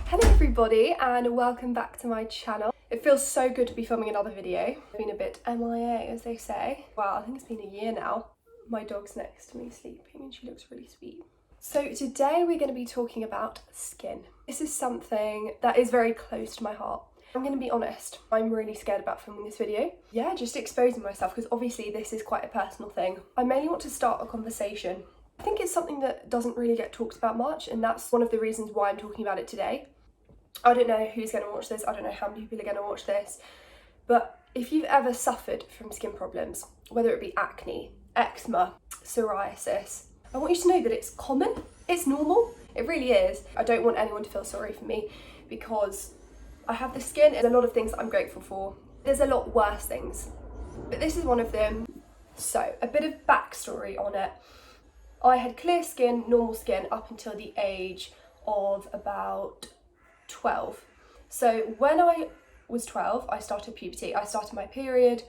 Hello everybody and welcome back to my channel. It feels so good to be filming another video. I've been a bit MIA as they say. Wow, I think it's been a year now. My dog's next to me sleeping and she looks really sweet. So today we're going to be talking about skin. This is something that is very close to my heart. I'm going to be honest, I'm really scared about filming this video. Yeah, just exposing myself because obviously this is quite a personal thing. I mainly want to start a conversation. I think it's something that doesn't really get talked about much, and that's one of the reasons why I'm talking about it today. I don't know who's going to watch this, I don't know how many people are going to watch this, but if you've ever suffered from skin problems, whether it be acne, eczema, psoriasis, I want you to know that it's common, it's normal, it really is. I don't want anyone to feel sorry for me because I have the skin. There's a lot of things that I'm grateful for. There's a lot worse things, but this is one of them. So, a bit of backstory on it. I had clear skin, normal skin up until the age of about 12. So when I was 12, I started puberty. I started my period,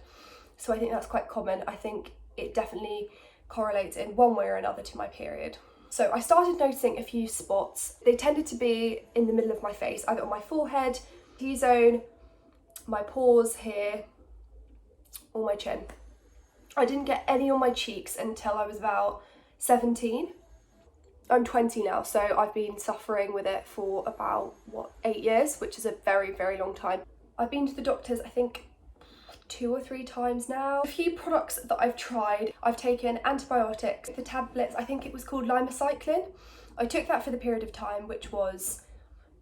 so I think that's quite common. I think it definitely correlates in one way or another to my period. So I started noticing a few spots. They tended to be in the middle of my face, either on my forehead, T-zone, my pores here, or my chin. I didn't get any on my cheeks until I was about 17. I'm 20 now, so I've been suffering with it for about, 8 years, which is a very, very long time. I've been to the doctors, I think, 2 or 3 times now. A few products that I've tried, I've taken antibiotics, the tablets, I think it was called limacycline. I took that for the period of time, which was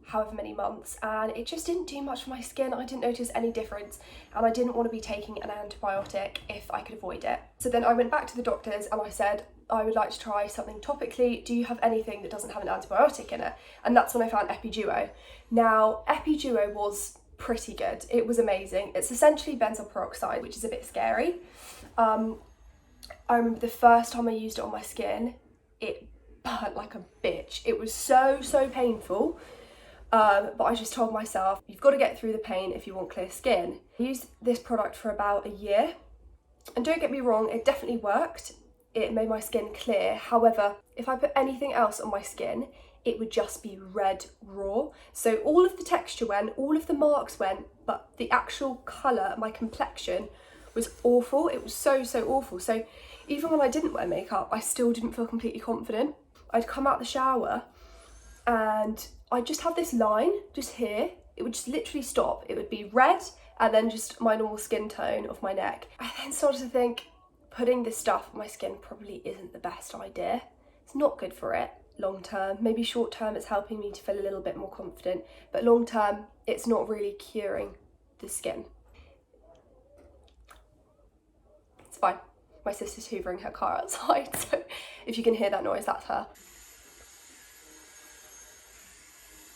however many months, and it just didn't do much for my skin. I didn't notice any difference, and I didn't want to be taking an antibiotic if I could avoid it. So then I went back to the doctors and I said, I would like to try something topically. Do you have anything that doesn't have an antibiotic in it? And that's when I found Epiduo. Now, Epiduo was pretty good. It was amazing. It's essentially benzoyl peroxide, which is a bit scary. I remember the first time I used it on my skin, it burnt like a bitch. It was so painful. But I just told myself, you've got to get through the pain if you want clear skin. I used this product for about a year. And don't get me wrong, it definitely worked. It made my skin clear. However, if I put anything else on my skin, it would just be red raw. So all of the texture went, all of the marks went, but the actual colour, my complexion was awful. It was so awful. So even when I didn't wear makeup, I still didn't feel completely confident. I'd come out the shower and I'd just have this line just here. It would just literally stop. It would be red and then just my normal skin tone of my neck. I then started to think, putting this stuff on my skin probably isn't the best idea. It's not good for it long term. Maybe short term it's helping me to feel a little bit more confident, but long term it's not really curing the skin. It's fine. My sister's hoovering her car outside, so if you can hear that noise, that's her.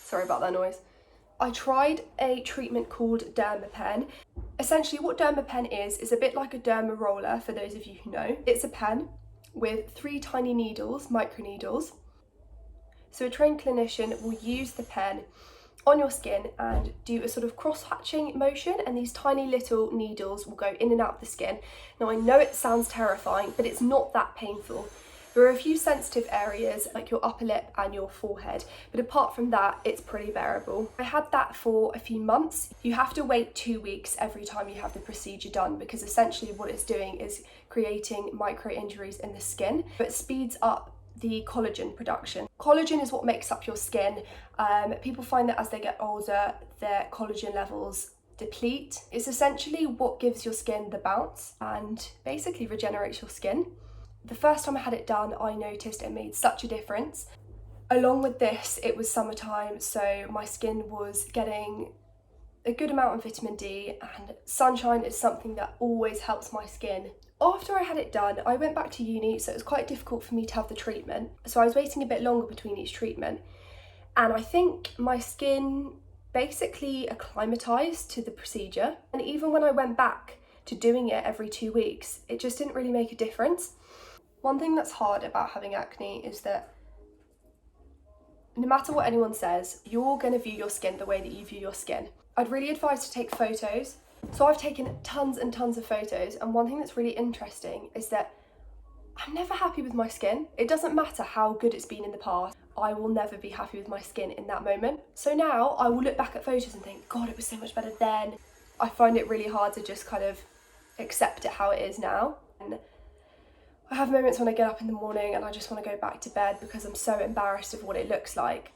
Sorry about that noise. I tried a treatment called Dermapen. Essentially what Dermapen is a bit like a derma roller, for those of you who know. It's a pen with 3 tiny needles, micro needles. So a trained clinician will use the pen on your skin and do a sort of cross-hatching motion, and these tiny little needles will go in and out of the skin. Now I know it sounds terrifying, but it's not that painful. There are a few sensitive areas like your upper lip and your forehead, but apart from that, it's pretty bearable. I had that for a few months. You have to wait 2 weeks every time you have the procedure done because essentially what it's doing is creating micro injuries in the skin. It speeds up the collagen production. Collagen is what makes up your skin. People find that as they get older, their collagen levels deplete. It's essentially what gives your skin the bounce and basically regenerates your skin. The first time I had it done, I noticed it made such a difference. Along with this, it was summertime, so my skin was getting a good amount of vitamin D, and sunshine is something that always helps my skin. After I had it done, I went back to uni, so it was quite difficult for me to have the treatment. So I was waiting a bit longer between each treatment, and I think my skin basically acclimatized to the procedure. And even when I went back to doing it every 2 weeks, it just didn't really make a difference. One thing that's hard about having acne is that no matter what anyone says, you're going to view your skin the way that you view your skin. I'd really advise to take photos. So I've taken tons and tons of photos, and one thing that's really interesting is that I'm never happy with my skin. It doesn't matter how good it's been in the past. I will never be happy with my skin in that moment. So now I will look back at photos and think, God, it was so much better then. I find it really hard to just kind of accept it how it is now. And I have moments when I get up in the morning and I just want to go back to bed because I'm so embarrassed of what it looks like.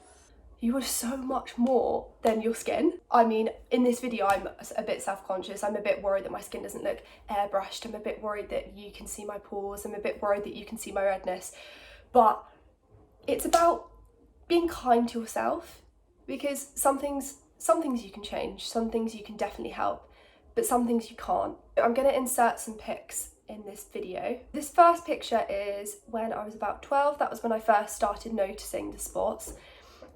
You are so much more than your skin. I mean, in this video, I'm a bit self-conscious. I'm a bit worried that my skin doesn't look airbrushed. I'm a bit worried that you can see my pores. I'm a bit worried that you can see my redness. But it's about being kind to yourself, because some things you can change, some things you can definitely help, but some things you can't. I'm going to insert some pics in this video. This first picture is when I was about 12. That was when I first started noticing the spots.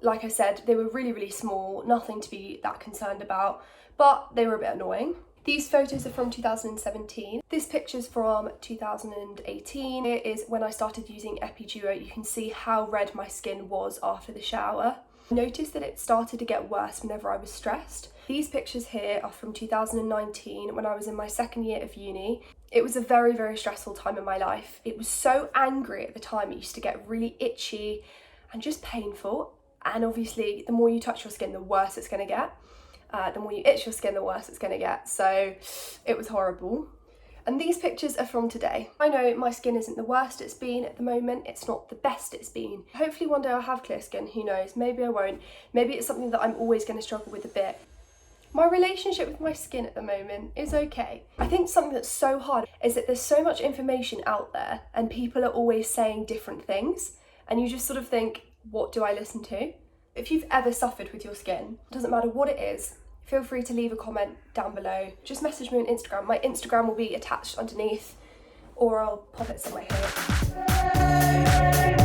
Like I said, they were really, really small, nothing to be that concerned about, but they were a bit annoying. These photos are from 2017. This picture's from 2018. It is when I started using Epiduo. You can see how red my skin was after the shower. I noticed that it started to get worse whenever I was stressed. These pictures here are from 2019 when I was in my second year of uni. It was a very, very stressful time in my life. It was so angry at the time. It used to get really itchy and just painful. And obviously, the more you touch your skin, the worse it's going to get. The more you itch your skin, the worse it's going to get. So it was horrible. And these pictures are from today. I know my skin isn't the worst it's been at the moment. It's not the best it's been. Hopefully one day I'll have clear skin. Who knows? Maybe I won't. Maybe it's something that I'm always going to struggle with a bit. My relationship with my skin at the moment is okay. I think something that's so hard is that there's so much information out there and people are always saying different things. And you just sort of think, what do I listen to? If you've ever suffered with your skin, it doesn't matter what it is, feel free to leave a comment down below. Just message me on Instagram. My Instagram will be attached underneath, or I'll pop it somewhere here.